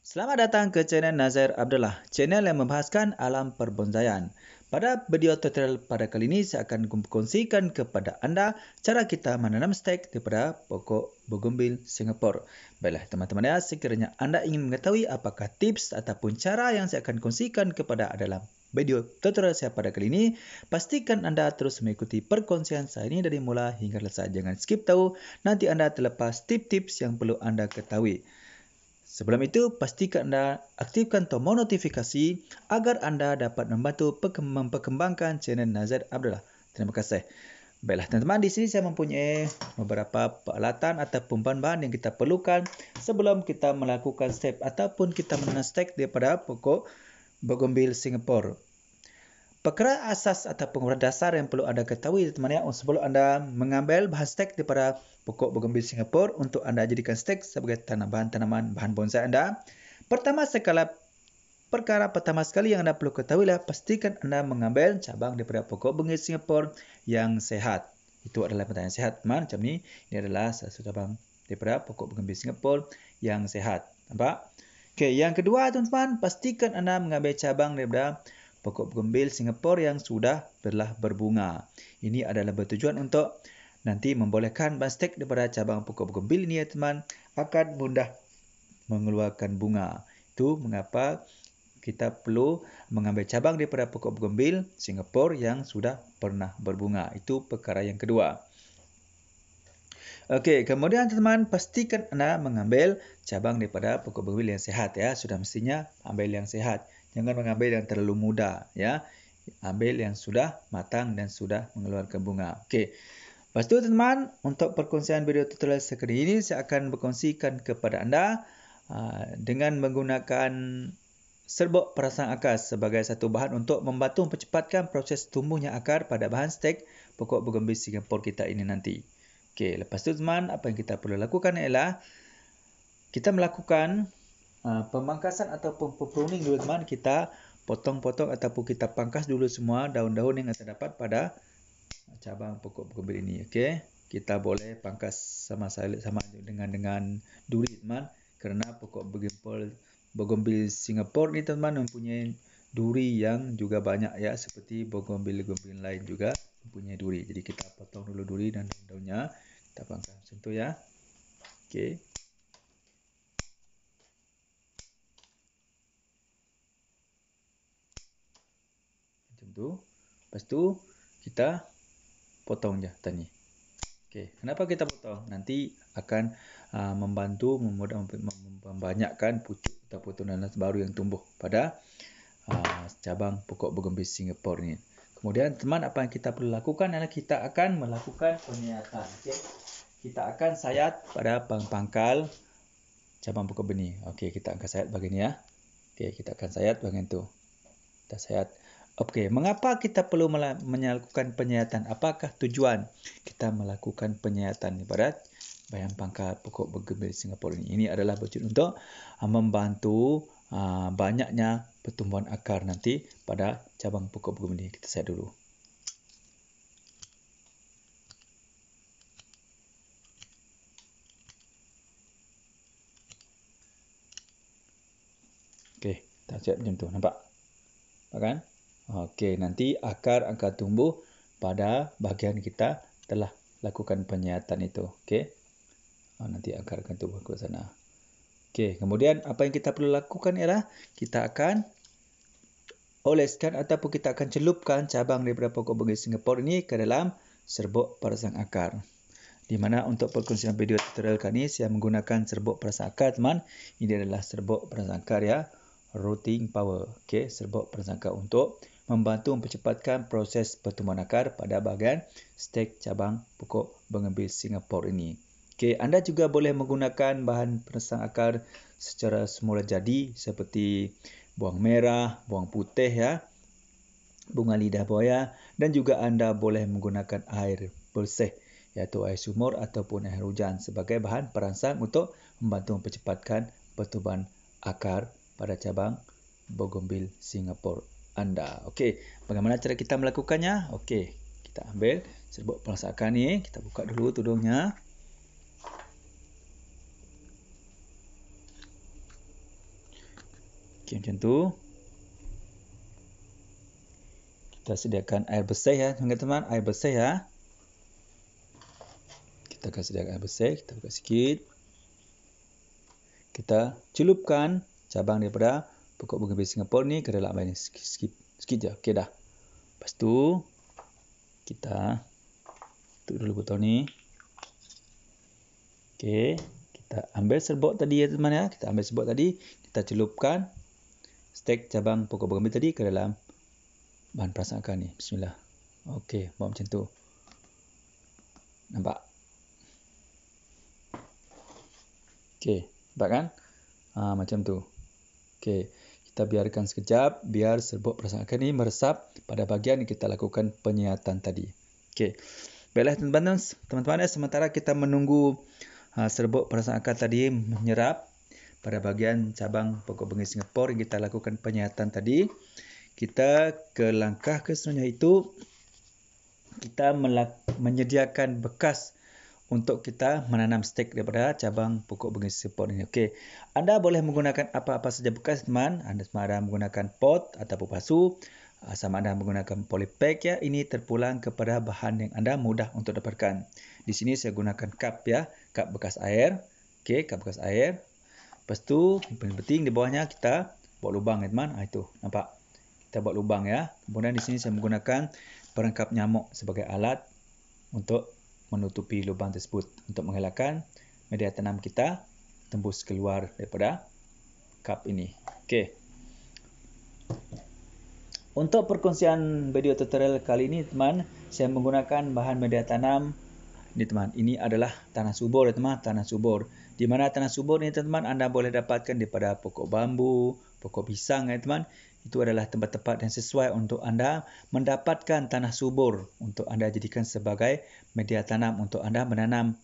Selamat datang ke channel Nazir Abdullah, channel yang membahaskan alam perbonsaian. Pada video tutorial pada kali ini, saya akan kongsikan kepada anda cara kita menanam stek daripada pokok bougainville Singapore. Baiklah teman-teman ya, sekiranya anda ingin mengetahui apakah tips ataupun cara yang saya akan kongsikan kepada dalam video tutorial saya pada kali ini, pastikan anda terus mengikuti perkongsian saya ini dari mula hingga selesai. Jangan skip tahu, nanti anda terlepas tips-tips yang perlu anda ketahui. Sebelum itu, pastikan anda aktifkan tombol notifikasi agar anda dapat membantu memperkembangkan channel Nazir Abdullah. Terima kasih. Baiklah teman-teman, di sini saya mempunyai beberapa peralatan ataupun bahan-bahan yang kita perlukan sebelum kita melakukan step ataupun kita menanam stek daripada pokok bougainville Singapore. Perkara asas atau pengurus dasar yang perlu anda ketahui teman-teman ya, sebelum anda mengambil bahan stek daripada pokok bougainville Singapore untuk anda jadikan stek sebagai tanaman bahan bonsai anda. Pertama sekali yang anda perlu ketahui lah, pastikan anda mengambil cabang daripada pokok bougainville Singapore yang sehat. Itu adalah pertanyaan sehat teman, macam ni. Ini adalah satu cabang daripada pokok bougainville Singapore yang sehat. Nampak? Okey, yang kedua teman-teman, pastikan anda mengambil cabang daripada pokok bougainville Singapore yang sudah telah berbunga. Ini adalah bertujuan untuk nanti membolehkan bahan stek daripada cabang pokok bougainville ini ya teman akan mudah mengeluarkan bunga. Itu mengapa kita perlu mengambil cabang daripada pokok bougainville Singapore yang sudah pernah berbunga. Itu perkara yang kedua. Okey, kemudian teman-teman pastikan anda mengambil cabang daripada pokok bougainville yang sehat ya. Sudah mestinya ambil yang sehat. Jangan mengambil yang terlalu muda ya. Ambil yang sudah matang dan sudah mengeluarkan bunga. Okey. Lepas tu teman-teman, untuk perkongsian video tutorial sekali ini saya akan berkongsikan kepada anda dengan menggunakan serbuk perangsang akar sebagai satu bahan untuk membantu mempercepatkan proses tumbuhnya akar pada bahan stek pokok bougainville Singapore kita ini nanti. Okey, lepas tu teman, apa yang kita perlu lakukan ialah kita melakukan pemangkasan ataupun pruning dulu teman. Kita potong-potong ataupun kita pangkas dulu semua daun-daun yang terdapat pada cabang pokok bougainville ini. Okey, kita boleh pangkas sama dengan duri teman, kerana pokok bougainville Singapore ni teman mempunyai duri yang juga banyak ya, seperti bougainville lain juga mempunyai duri. Jadi kita potong dulu duri dan daunnya, kita pangkas macam tu ya. Okey. Macam tu. Lepas tu kita potong je tadi. Okey, kenapa kita potong? Nanti akan membantu membanyakkan pucuk ataupun tunanan baru yang tumbuh pada cabang pokok bougainville Singapore ni. Kemudian teman, apa yang kita perlu lakukan adalah kita akan melakukan penyayatan. Okey. Kita akan sayat pada pangkal cabang pokok benih. Okey, kita akan sayat bahagian ni ya. Okey, kita akan sayat bahagian tu. Kita sayat. Okey, mengapa kita perlu melakukan penyayatan? Apakah tujuan kita melakukan penyayatan pada bahagian pangkal pokok bougainville Singapore ini? Ini adalah bertujuan untuk membantu banyaknya pertumbuhan akar nanti pada cabang pokok bougainville. Kita sayat dulu. Okey, kita sayat macam tu. Nampak? Nampak kan? Okey, nanti akar akan tumbuh pada bahagian kita telah lakukan penyayatan itu. Okey. Nanti akar akan tumbuh ke sana. Okey, kemudian apa yang kita perlu lakukan ialah kita akan oleskan ataupun kita akan celupkan cabang daripada pokok bougainville Singapore ini ke dalam serbuk perangsang akar. Di mana untuk perkongsian video tutorial kali ini saya menggunakan serbuk perangsang akar teman. Ini adalah serbuk perangsang akar ya. Rooting power. Okey, serbuk perangsang akar untuk membantu mempercepatkan proses pertumbuhan akar pada bahagian stek cabang pokok bougainville Singapore ini. Okey, anda juga boleh menggunakan bahan perangsang akar secara semula jadi seperti bawang merah, bawang putih ya, bunga lidah buaya, dan juga anda boleh menggunakan air bersih iaitu air sumur ataupun air hujan sebagai bahan perangsang untuk membantu mempercepatkan pertumbuhan akar pada cabang bougainville Singapore anda. Okey, bagaimana cara kita melakukannya? Okey, kita ambil serbuk perangsang akar ni, kita buka dulu tudungnya. Okey, macam tu. Kita sediakan air bersih ya, teman-teman, air bersih ya. Kita akan sediakan air bersih, kita buka sikit. Kita celupkan cabang daripada pokok bougainvillea Singapore ni ke dalam air ni sikit je. Okey dah. Lepas tu kita tutup dulu botol ni. Okey, kita ambil serbuk tadi ya teman ya. Kita ambil serbuk tadi, kita celupkan stek cabang pokok bougainvillea tadi ke dalam bahan perasakan ni. Bismillah. Okey, buat macam tu. Nampak? Okey, nampak kan? Macam tu. Okey, kita biarkan sekejap biar serbuk perasakan ni meresap pada bahagian yang kita lakukan penyiatan tadi. Okey. Baiklah teman-teman, sementara kita menunggu serbuk perasakan tadi menyerap pada bahagian cabang pokok bougainvillea Singapore yang kita lakukan penyiatan tadi, kita ke langkah ke seterusnya, itu kita menyediakan bekas untuk kita menanam stek daripada cabang pokok bougainvillea Singapore ini. Okey, anda boleh menggunakan apa-apa saja bekas teman. Anda sama ada menggunakan pot ataupun pasu, sama ada menggunakan polypack ya. Ini terpulang kepada bahan yang anda mudah untuk dapatkan. Di sini saya gunakan kap ya, kap bekas air. Okey, kap bekas air. Lepas tu, yang paling penting di bawahnya kita buat lubang ya teman. Itu, nampak? Kita buat lubang ya. Kemudian di sini saya menggunakan perangkap nyamuk sebagai alat untuk menutupi lubang tersebut untuk mengelakkan media tanam kita tembus keluar daripada kap ini. Okey. Untuk perkongsian video tutorial kali ini teman, saya menggunakan bahan media tanam ini teman. Ini adalah tanah subur ya teman, tanah subur. Di mana tanah subur ni teman anda boleh dapatkan daripada pokok bambu, pokok pisang ya teman. Itu adalah tempat-tempat yang sesuai untuk anda mendapatkan tanah subur untuk anda jadikan sebagai media tanam untuk anda menanam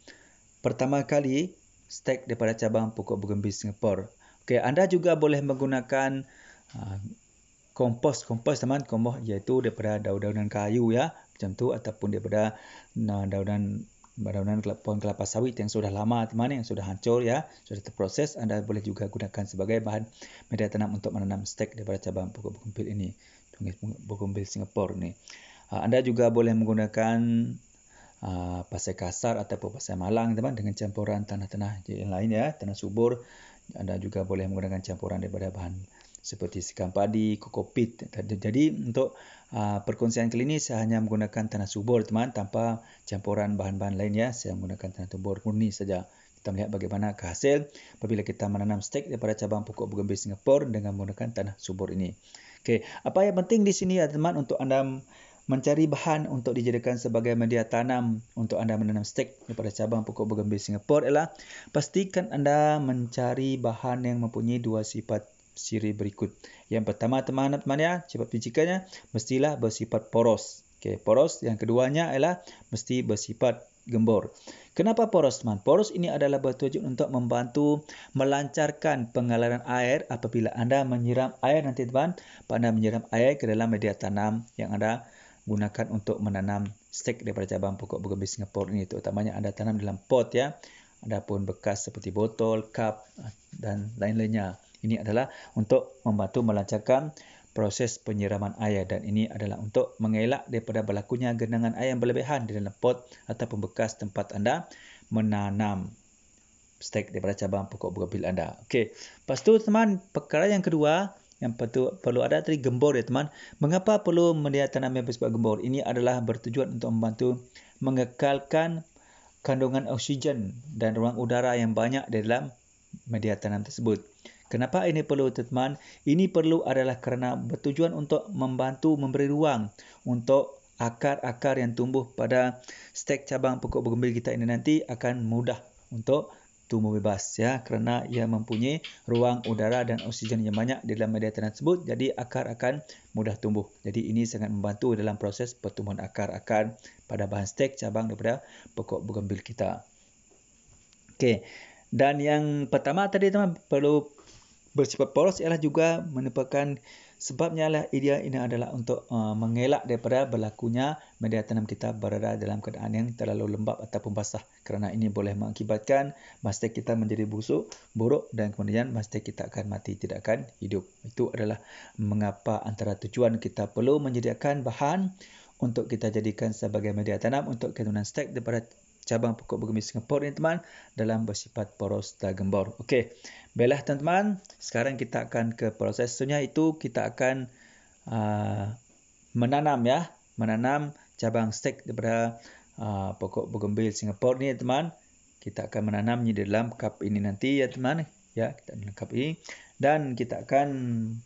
pertama kali stek daripada cabang pokok bougainvillea Singapore. Okey, anda juga boleh menggunakan kompos teman, kompos iaitu daripada daun-daunan kayu ya, macam tu, ataupun daripada daunan pohon kelapa sawit yang sudah lama teman, yang sudah hancur ya, sudah terproses. Anda boleh juga gunakan sebagai bahan media tanam untuk menanam stek daripada cabang pokok bougainvillea ini, bougainvillea Singapore ni. Anda juga boleh menggunakan pasir kasar ataupun pasir malang teman, dengan campuran tanah-tanah yang lain ya, tanah subur. Anda juga boleh menggunakan campuran daripada bahan seperti sekam padi, kokopit. Jadi untuk perkongsian kali ini saya hanya menggunakan tanah subur teman, tanpa campuran bahan-bahan lain ya. Saya menggunakan tanah subur murni saja. Kita melihat bagaimana hasil apabila kita menanam stek daripada cabang pokok bougainvillea Singapore dengan menggunakan tanah subur ini. Okey, apa yang penting di sini ya teman, untuk anda mencari bahan untuk dijadikan sebagai media tanam untuk anda menanam stek daripada cabang pokok bougainvillea Singapore ialah pastikan anda mencari bahan yang mempunyai dua sifat ciri berikut. Yang pertama teman-teman ya, sifat fizikalnya mestilah bersifat poros. Okey, poros. Yang keduanya ialah mesti bersifat gembur. Kenapa poros teman? Poros ini adalah bertujuan untuk membantu melancarkan pengaliran air apabila anda menyiram air nanti teman. Anda menyiram air ke dalam media tanam yang anda gunakan untuk menanam stek daripada cabang pokok bougainvillea Singapore ini, terutamanya anda tanam dalam pot ya. Adapun bekas seperti botol, kap dan lain-lainnya. Ini adalah untuk membantu melancarkan proses penyiraman air, dan ini adalah untuk mengelak daripada berlakunya genangan air yang berlebihan di dalam pot ataupun bekas tempat anda menanam stek daripada cabang pokok bougainvillea anda. Okey, lepas tu teman, perkara yang kedua yang perlu ada tadi gembur ya teman. Mengapa perlu media tanam yang bersifat gembur? Ini adalah bertujuan untuk membantu mengekalkan kandungan oksigen dan ruang udara yang banyak di dalam media tanam tersebut. Kenapa ini perlu teman? Ini perlu adalah kerana bertujuan untuk membantu memberi ruang untuk akar-akar yang tumbuh pada stek cabang pokok bougainvillea kita ini nanti akan mudah untuk tumbuh bebas ya, kerana ia mempunyai ruang udara dan oksigen yang banyak di dalam media tanam tersebut, jadi akar akan mudah tumbuh. Jadi ini sangat membantu dalam proses pertumbuhan akar-akar pada bahan stek cabang daripada pokok bougainvillea kita. Okey. Dan yang pertama tadi teman, perlu bersifat poros ialah juga merupakan sebabnya lah ideal ini adalah untuk mengelak daripada berlakunya media tanam kita berada dalam keadaan yang terlalu lembap ataupun basah, kerana ini boleh mengakibatkan mastic kita menjadi busuk, buruk dan kemudian mastic kita akan mati, tidak akan hidup. Itu adalah mengapa antara tujuan kita perlu menyediakan bahan untuk kita jadikan sebagai media tanam untuk keturunan stek daripada cabang pokok bougainville Singapore ini teman, dalam bersifat poros dan gembor. Okey. Baiklah teman-teman, sekarang kita akan ke proses seterusnya, itu kita akan menanam ya, menanam cabang stek daripada pokok bougainville Singapore ni teman. Kita akan menanamnya di dalam cup ini nanti ya teman, ya, kita dalam cup ini, dan kita akan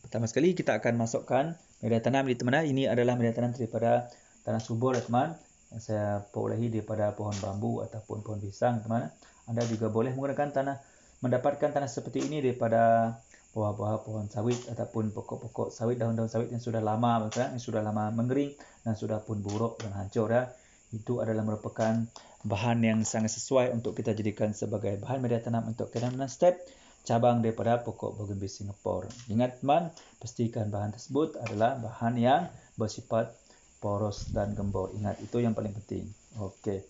pertama sekali kita akan masukkan media tanam di teman. Ini adalah media tanam daripada tanah subur ya teman, yang saya perolehi daripada pohon bambu ataupun pohon pisang teman. Anda juga boleh menggunakan mendapatkan tanah seperti ini daripada buah-buah pohon sawit ataupun pokok-pokok sawit, daun-daun sawit yang sudah lama mengering dan sudah pun buruk dan hancur ya. Itu adalah merupakan bahan yang sangat sesuai untuk kita jadikan sebagai bahan media tanam untuk penanaman step cabang daripada pokok bougainville Singapore. Ingat teman, pastikan bahan tersebut adalah bahan yang bersifat poros dan gembor. Ingat, itu yang paling penting. Okey.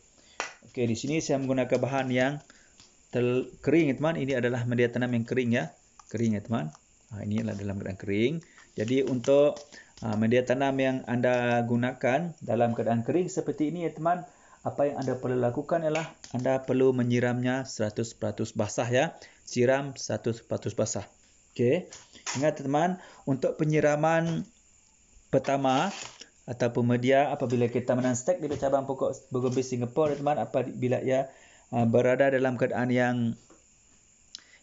Okey, di sini saya menggunakan bahan yang kering ya teman. Ini adalah media tanam yang kering ya. Kering ya teman. Ini adalah dalam keadaan kering. Jadi untuk media tanam yang anda gunakan dalam keadaan kering seperti ini ya teman, apa yang anda perlu lakukan ialah anda perlu menyiramnya 100% basah ya. Siram 100% basah. Okey. Ingat teman, untuk penyiraman pertama ataupun media apabila kita menanam stek di cabang pokok bougainville Singapore teman, apabila ia berada dalam keadaan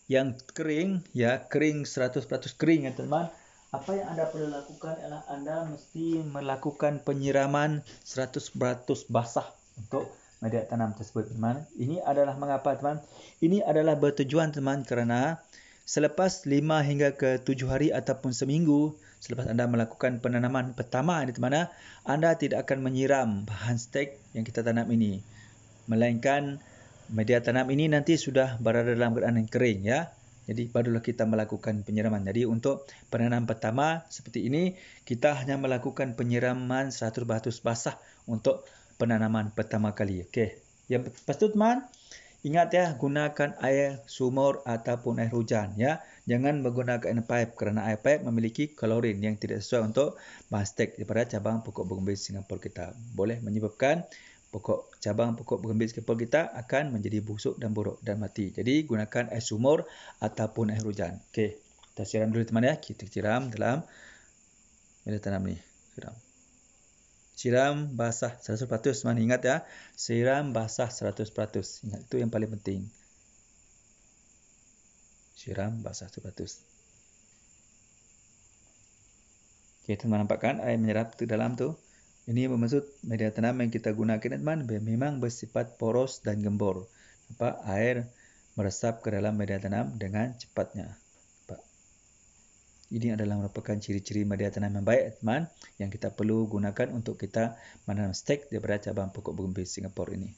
yang kering ya, kering 100% kering ya teman, apa yang anda perlu lakukan ialah anda mesti melakukan penyiraman 100% basah untuk media tanam tersebut teman. Ini adalah mengapa teman? Ini adalah bertujuan teman, kerana selepas 5 hingga ke 7 hari ataupun seminggu selepas anda melakukan penanaman pertama di mana, anda tidak akan menyiram bahan stek yang kita tanam ini, melainkan media tanam ini nanti sudah berada dalam keadaan yang kering ya. Jadi barulah kita melakukan penyiraman. Jadi untuk penanaman pertama seperti ini, kita hanya melakukan penyiraman 100% basah untuk penanaman pertama kali. Okey. Yang lepas tu teman, ingat ya, gunakan air sumur ataupun air hujan ya. Jangan menggunakan air pipe, kerana air pipe memiliki klorin yang tidak sesuai untuk bahan stek daripada cabang pokok bougainville Singapore kita. Boleh menyebabkan cabang pokok bougainville Singapore kita akan menjadi busuk dan buruk dan mati. Jadi gunakan air sumur ataupun air hujan. Okey, kita siram dulu teman ya. Kita siram dalam media tanam ni. Siram basah 100%. Teman ingat ya, siram basah 100%. Ingat, itu yang paling penting. Siram basah 100%. Okey, teman nampak kan air menyerap ke dalam tu? Ini bermaksud media tanam yang kita gunakan teman memang bersifat poros dan gembor. Nampak air meresap ke dalam media tanam dengan cepatnya. Ini adalah merupakan ciri-ciri media tanam yang baik teman, yang kita perlu gunakan untuk kita menanam stek daripada cabang pokok bougainville Singapore ini.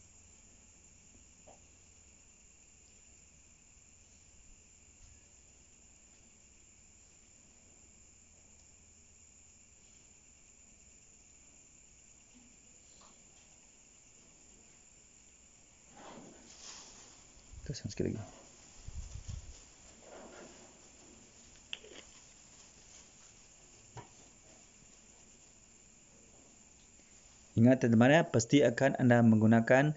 Teruskan sekali lagi. Ingat teman-teman ya, pasti akan anda menggunakan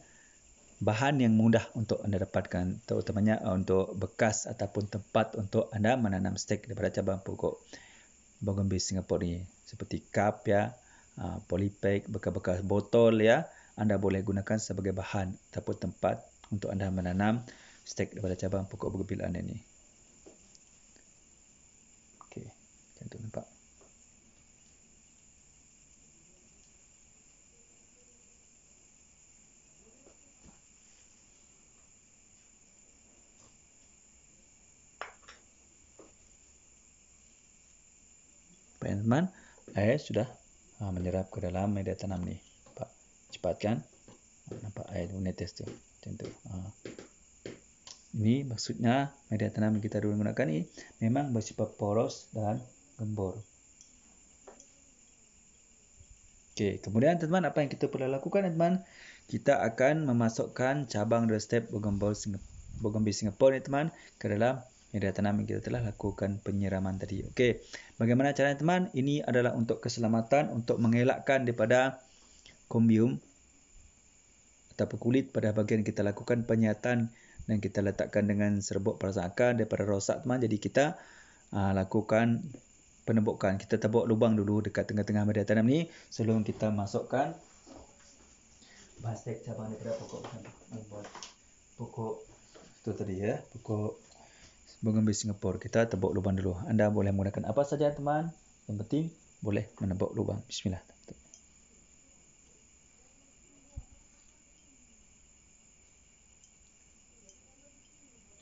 bahan yang mudah untuk anda dapatkan, terutamanya untuk bekas ataupun tempat untuk anda menanam stek daripada cabang pokok bougainville Singapore ini, seperti cup ya, polybag, bekas-bekas botol ya, anda boleh gunakan sebagai bahan ataupun tempat untuk anda menanam stek daripada cabang pokok bougainville anda ini. Okey, macam tu nampak. Teman-teman, air sudah menyerap ke dalam media tanam ni. Nampak? Cepat kan? Nampak air menetes tu. Macam tu. Ini maksudnya media tanam yang kita dulu gunakan ini memang bersifat poros dan gembur. Okey, kemudian teman-teman apa yang kita perlu lakukan teman? Kita akan memasukkan cabang dari step bougainville Singapore ni teman ke dalam media tanam yang kita telah lakukan penyiraman tadi. Okey, bagaimana caranya teman? Ini adalah untuk keselamatan, untuk mengelakkan daripada kombium ataupun kulit pada bahagian kita lakukan penyiatan dan kita letakkan dengan serbuk perasan akar daripada rosak teman. Jadi kita lakukan penembukan. Kita tebuk lubang dulu dekat tengah-tengah media tanam ni sebelum kita masukkan bastek cabang daripada pokok itu tadi ya, pokok bougainville Singapore. Kita tebuk lubang dulu. Anda boleh menggunakan apa saja teman. Yang penting boleh menebuk lubang. Bismillah.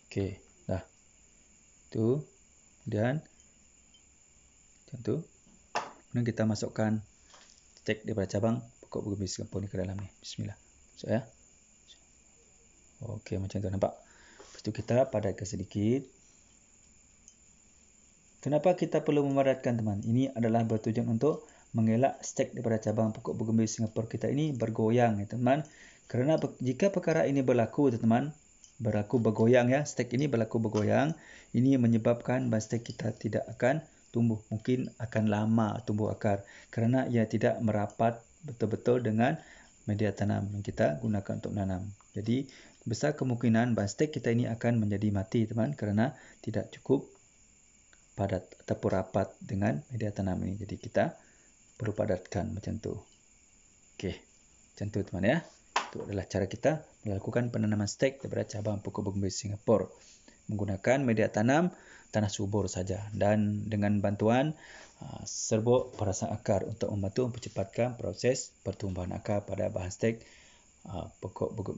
Okey, dah. Tu. Kemudian macam tu. Kemudian kita masukkan cek daripada cabang pokok bougainville Singapore ni ke dalam ni. Bismillah. Masuk ya. Okey, macam tu nampak. Lepas tu kita padatkan sedikit. Kenapa kita perlu memadatkan teman? Ini adalah bertujuan untuk mengelak stek daripada cabang pokok bougainville Singapore kita ini bergoyang ya teman. Kerana jika perkara ini berlaku teman, bergoyang ya, stek ini berlaku bergoyang, ini menyebabkan stek kita tidak akan tumbuh, mungkin akan lama tumbuh akar kerana ia tidak merapat betul-betul dengan media tanam yang kita gunakan untuk menanam. Jadi besar kemungkinan stek kita ini akan menjadi mati teman kerana tidak cukup padat ataupun rapat dengan media tanam ini. Jadi kita perlu padatkan macam tu. Okey, macam tu teman ya. Itu adalah cara kita melakukan penanaman stek daripada cabang pokok bougainville Singapore menggunakan media tanam tanah subur saja dan dengan bantuan serbuk perasan akar untuk membantu mempercepatkan proses pertumbuhan akar pada bahan stek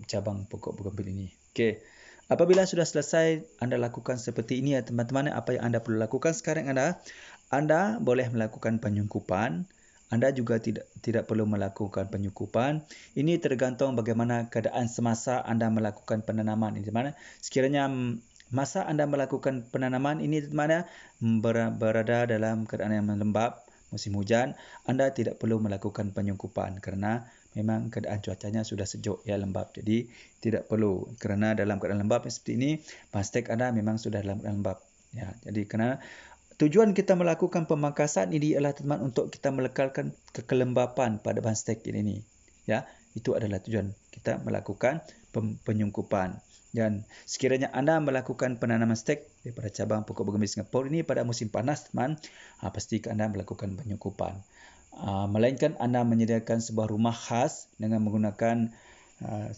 cabang pokok bougainville ini. Okey. Apabila sudah selesai anda lakukan seperti ini ya teman-teman, apa yang anda perlu lakukan sekarang anda boleh melakukan penyungkupan. Anda juga tidak perlu melakukan penyungkupan. Ini tergantung bagaimana keadaan semasa anda melakukan penanaman ini teman. Sekiranya masa anda melakukan penanaman ini teman berada dalam keadaan yang lembap, musim hujan, anda tidak perlu melakukan penyungkupan kerana memang keadaan cuacanya sudah sejuk ya, lembap. Jadi tidak perlu kerana dalam keadaan lembap seperti ini, stek anda memang sudah dalam keadaan lembap. Ya, jadi kerana tujuan kita melakukan pemangkasan ini adalah teman untuk kita melekalkan kekelembapan pada bahan stek ini. Ya, itu adalah tujuan kita melakukan penyungkupan. Dan sekiranya anda melakukan penanaman stek daripada cabang pokok bougainville Singapore ini pada musim panas teman, pastikan anda melakukan penyungkupan. Melainkan anda menyediakan sebuah rumah khas dengan menggunakan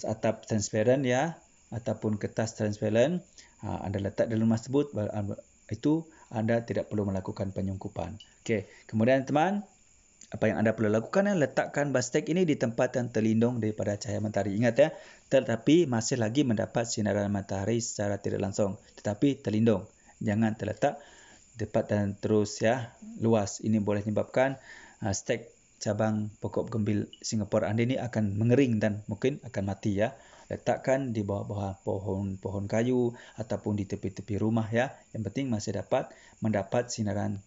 atap transparan ya ataupun kertas transparan, anda letak dalam rumah tersebut, itu anda tidak perlu melakukan penyungkupan. Okey, kemudian teman, apa yang anda perlu lakukan letakkan bastek ini di tempat yang terlindung daripada cahaya matahari. Ingat ya, tetapi masih lagi mendapat sinaran matahari secara tidak langsung, tetapi terlindung. Jangan terletak tepat dan terus ya luas. Ini boleh menyebabkan stek cabang pokok bougainville Singapore anda ini akan mengering dan mungkin akan mati ya. Letakkan di bawah-bawah pohon kayu ataupun di tepi-tepi rumah ya. Yang penting masih dapat mendapat sinaran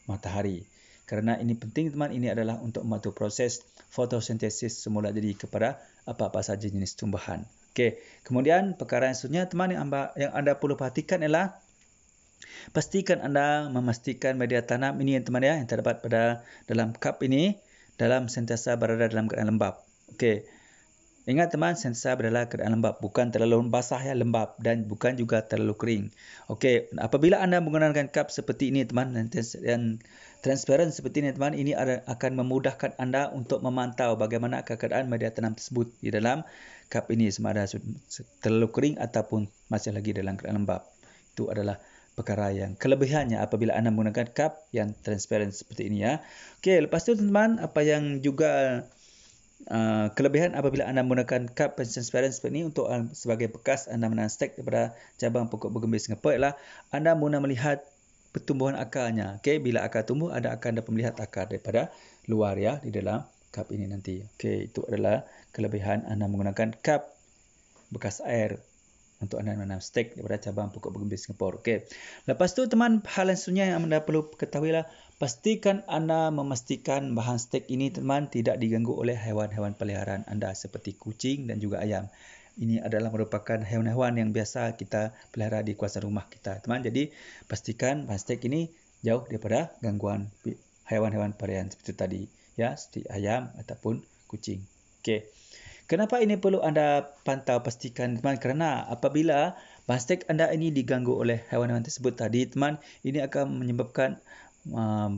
matahari. Kerana ini penting teman, ini adalah untuk membantu proses fotosintesis semula jadi kepada apa-apa saja jenis tumbuhan. Okey, kemudian perkara yang seterusnya teman yang anda perlu perhatikan ialah pastikan anda memastikan media tanam ini teman ya yang terdapat pada dalam cup ini sentiasa berada dalam keadaan lembap. Okey. Ingat teman, sentiasa berada dalam keadaan lembap, bukan terlalu basah ya, lembap dan bukan juga terlalu kering. Okey, apabila anda menggunakan cup seperti ini teman dan transparan seperti ini teman, ini akan memudahkan anda untuk memantau bagaimana keadaan media tanam tersebut di dalam cup ini, sama ada terlalu kering ataupun masih lagi dalam keadaan lembap. Itu adalah perkara yang kelebihannya apabila anda menggunakan cup yang transparan seperti ini ya. Okey, lepas tu teman, apa yang juga kelebihan apabila anda menggunakan cup transparan seperti ini untuk sebagai bekas anda menanam stek daripada cabang pokok bougainville Singapore ialah anda mula melihat pertumbuhan akarnya. Okey, bila akar tumbuh anda akan dapat melihat akar daripada luar ya di dalam cup ini nanti. Okey, itu adalah kelebihan anda menggunakan cup bekas air untuk anda menanam stek daripada cabang pokok bougainville Singapura. Okey. Lepas tu teman, hal yang seterusnya yang anda perlu ketahuilah, pastikan anda memastikan bahan stek ini teman tidak diganggu oleh haiwan-haiwan peliharaan anda seperti kucing dan juga ayam. Ini adalah merupakan haiwan-haiwan yang biasa kita pelihara di kawasan rumah kita, teman. Jadi pastikan bahan stek ini jauh daripada gangguan haiwan-haiwan peliharaan seperti tadi, ya, seperti ayam ataupun kucing. Okey. Kenapa ini perlu anda pantau pastikan, teman? Kerana apabila bahan stek anda ini diganggu oleh haiwan-haiwan tersebut tadi, teman, ini akan menyebabkan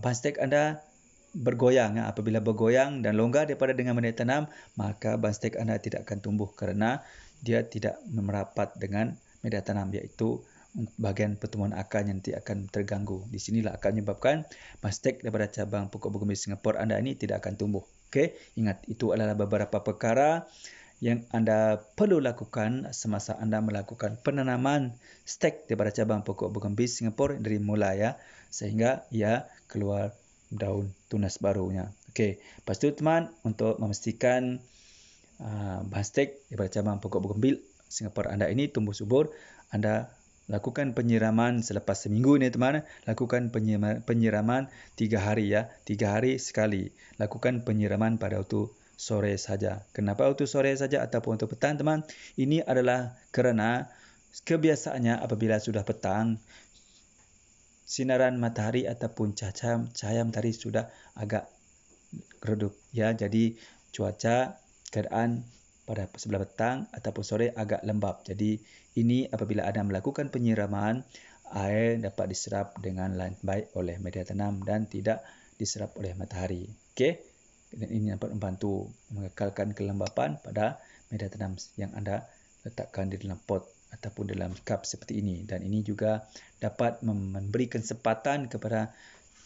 bahan stek anda bergoyang. Ya. Apabila bergoyang dan longgar daripada dengan media tanam, maka bahan stek anda tidak akan tumbuh kerana dia tidak merapat dengan media tanam, iaitu bahagian pertumbuhan akarnya nanti akan terganggu. Di sinilah akan menyebabkan bahan stek daripada cabang pokok bougainville Singapura anda ini tidak akan tumbuh. Okey, ingat itu adalah beberapa perkara yang anda perlu lakukan semasa anda melakukan penanaman stek daripada cabang pokok bougainville Singapura dari mula, ya, sehingga ia keluar daun tunas barunya. Okey, lepas tu teman, untuk memastikan bahan stek daripada cabang pokok bougainville Singapura anda ini tumbuh subur, anda lakukan penyiraman selepas seminggu ini, teman. Lakukan penyiraman 3 hari, ya. 3 hari sekali. Lakukan penyiraman pada waktu sore saja. Kenapa waktu sore saja ataupun waktu petang, teman? Ini adalah kerana kebiasaannya apabila sudah petang, sinaran matahari ataupun cahaya matahari sudah agak redup, ya. Jadi cuaca keadaan pada sebelah petang ataupun sore agak lembap. Jadi ini apabila anda melakukan penyiraman, air dapat diserap dengan baik oleh media tanam dan tidak diserap oleh matahari. Okey. Dan ini dapat membantu mengekalkan kelembapan pada media tanam yang anda letakkan di dalam pot ataupun dalam cup seperti ini. Dan ini juga dapat memberi kesempatan kepada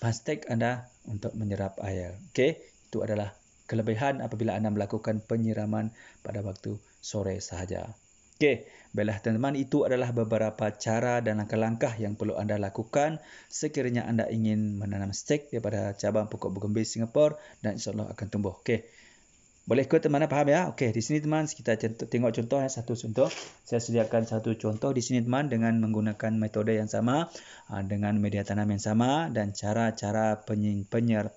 bahan stek anda untuk menyerap air. Okey. Itu adalah kelebihan apabila anda melakukan penyiraman pada waktu sore sahaja. Okey, baiklah teman-teman, itu adalah beberapa cara dan langkah-langkah yang perlu anda lakukan sekiranya anda ingin menanam stek daripada cabang pokok bougainville Singapura dan insya-Allah akan tumbuh. Okey. Boleh ikut teman-teman, faham, ya? Okey, di sini teman kita tengok contoh, ya, satu contoh. Saya sediakan satu contoh di sini teman dengan menggunakan metode yang sama, dengan media tanam yang sama dan cara-cara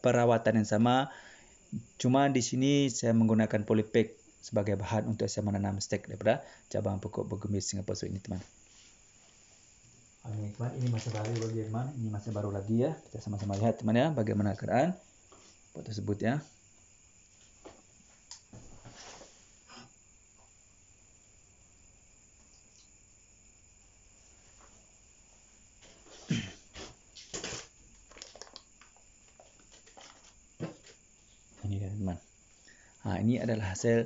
perawatan yang sama. Cuma di sini saya menggunakan polypack sebagai bahan untuk saya menanam stek daripada cabang pokok bougainville Singapura ini, teman. Ini teman, ini masa baru lagi, teman. Ini masa baru lagi, ya. Kita sama-sama lihat, teman, ya, bagaimana keadaan pot tersebut, ya. Ini dia, teman. Ini adalah hasil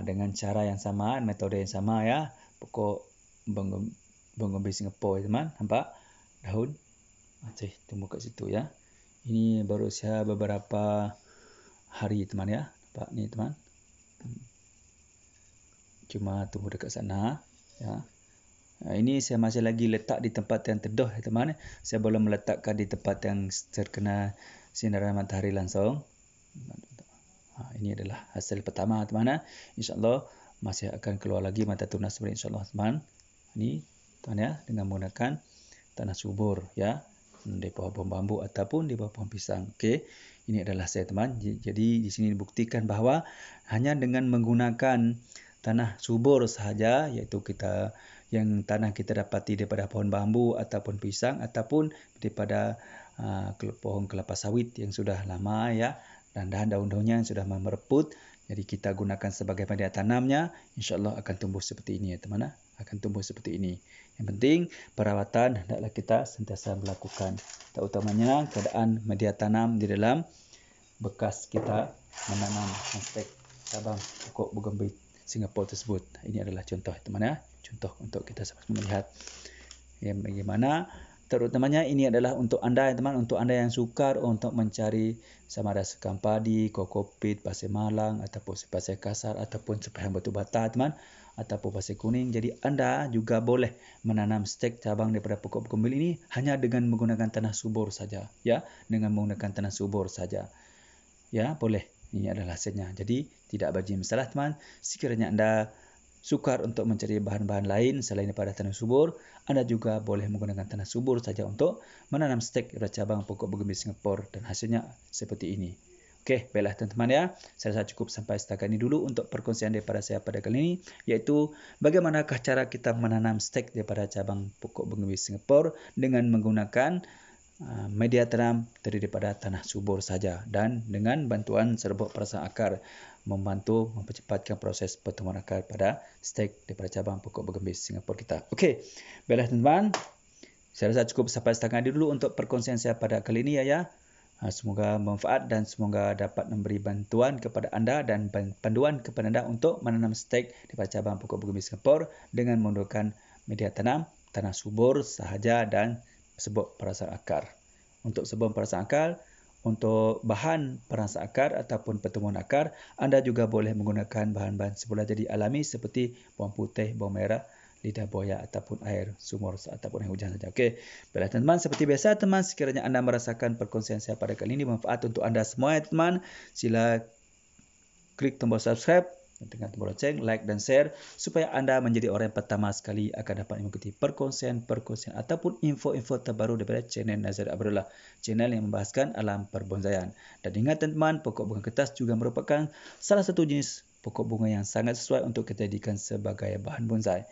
dengan cara yang sama, metode yang sama, ya. Pokok bougainville Singapura, teman. Nampak daun masih tumbuh kat situ, ya. Ini baru usia beberapa hari, teman, ya. Nampak ni, teman. Cuma tumbuh dekat sana, ya. Ini saya masih lagi letak di tempat yang teduh, teman. Saya belum meletakkan di tempat yang terkena sinaran matahari langsung. Ini adalah hasil pertama, teman. InsyaAllah masih akan keluar lagi mata tunas seperti insyaAllah, teman. Ini, teman, ya, dengan menggunakan tanah subur, ya, di bawah pohon bambu ataupun di bawah pohon pisang. Okey, ini adalah hasil, teman. Jadi di sini dibuktikan bahawa hanya dengan menggunakan tanah subur sahaja, iaitu tanah kita dapati daripada pohon bambu ataupun pisang ataupun daripada pohon kelapa sawit yang sudah lama, ya, dan daun-daunnya yang sudah mereput. Jadi kita gunakan sebagai media tanamnya, insya-Allah akan tumbuh seperti ini, ya, teman. Akan tumbuh seperti ini. Yang penting perawatan hendaklah kita sentiasa melakukan, terutamanya keadaan media tanam di dalam bekas kita menanam stek cabang pokok bougainville Singapura tersebut. Ini adalah contoh, teman, ya. Contoh untuk kita sama-sama melihat bagaimana. Terutamanya ini adalah untuk anda, teman, untuk anda yang sukar untuk mencari sama ada sekam padi, kokopit, pasir malang ataupun pasir kasar ataupun sepahan batu bata, teman, ataupun pasir kuning. Jadi anda juga boleh menanam stek cabang daripada pokok bougainville ini hanya dengan menggunakan tanah subur saja, ya, dengan menggunakan tanah subur saja. Ya, boleh. Ini adalah hasilnya. Jadi tidak bagi masalah, teman. Sekiranya anda sukar untuk mencari bahan-bahan lain selain daripada tanah subur, anda juga boleh menggunakan tanah subur saja untuk menanam stek daripada cabang pokok bougainvillea Singapura dan hasilnya seperti ini. Okey, baiklah teman-teman ya. Saya rasa cukup sampai setakat ini dulu untuk perkongsian daripada saya pada kali ini, iaitu bagaimanakah cara kita menanam stek daripada cabang pokok bougainvillea Singapura dengan menggunakan media tanam daripada tanah subur saja dan dengan bantuan serbuk perasan akar membantu mempercepatkan proses pertumbuhan akar pada stek daripada cabang pokok bougainvillea Singapura kita. Okey, baiklah teman-teman. Saya rasa cukup sampai setakat ini dulu untuk perkongsian saya pada kali ini ya. Semoga bermanfaat dan semoga dapat memberi bantuan kepada anda dan panduan kepada anda untuk menanam stek daripada cabang pokok bougainvillea Singapura dengan menggunakan media tanam tanah subur sahaja dan serbuk perasan akar. Untuk serbuk perasan akar, untuk bahan perasan akar ataupun pertumbuhan akar, anda juga boleh menggunakan bahan-bahan semula jadi alami seperti bawang putih, bawang merah, lidah buaya ataupun air sumur ataupun air hujan saja. Okey. Baiklah teman-teman, seperti biasa teman, sekiranya anda merasakan perkongsian saya pada kali ini bermanfaat untuk anda semua ya teman, sila klik tombol subscribe dengan tombol lonceng, like dan share supaya anda menjadi orang yang pertama sekali akan dapat mengikuti perkongsian ataupun info-info terbaru daripada channel Nazari Abdullah, channel yang membahaskan alam perbonsaian. Dan ingat teman-teman, pokok bunga kertas juga merupakan salah satu jenis pokok bunga yang sangat sesuai untuk kita jadikan sebagai bahan bonsai.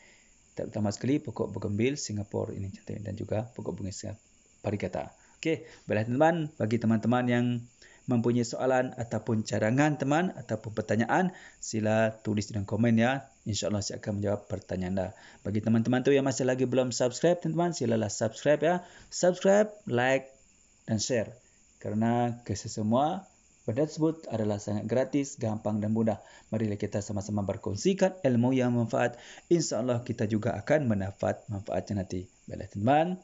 Terutama sekali pokok bougainvillea Singapura ini cantik dan juga pokok bunga parigata. Okey, baiklah teman-teman, bagi teman-teman yang mempunyai soalan ataupun cadangan teman ataupun pertanyaan, sila tulis dalam komen ya. InsyaAllah saya akan menjawab pertanyaan anda. Bagi teman-teman tu yang masih lagi belum subscribe teman-teman, silalah subscribe ya. Subscribe, like dan share. Kerana kesemua benda tersebut adalah sangat gratis, gampang dan mudah. Marilah kita sama-sama berkongsikan ilmu yang bermanfaat. InsyaAllah kita juga akan mendapat manfaatnya nanti. Baiklah teman-teman,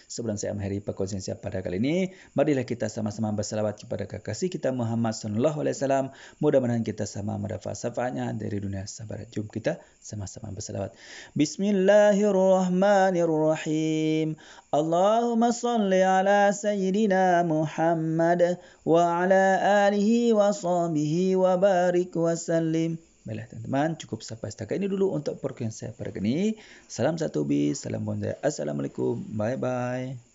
sebelum saya mengakhiri perkongsian saya pada kali ini, marilah kita sama-sama berselawat kepada kekasih kita Muhammad sallallahu alaihi wasallam. Mudah-mudahan kita sama mendapat syafaatnya dari dunia sampai akhirat. Jom kita sama-sama berselawat. Bismillahirrahmanirrahim. Allahumma salli ala sayyidina Muhammad wa ala alihi wa sahbihi wa barik wa sallim. Baiklah teman-teman, cukup sampai setakat ini dulu untuk perkongsian saya pada kali ini. Salam satu bis, salam bonsai. Assalamualaikum. Bye-bye.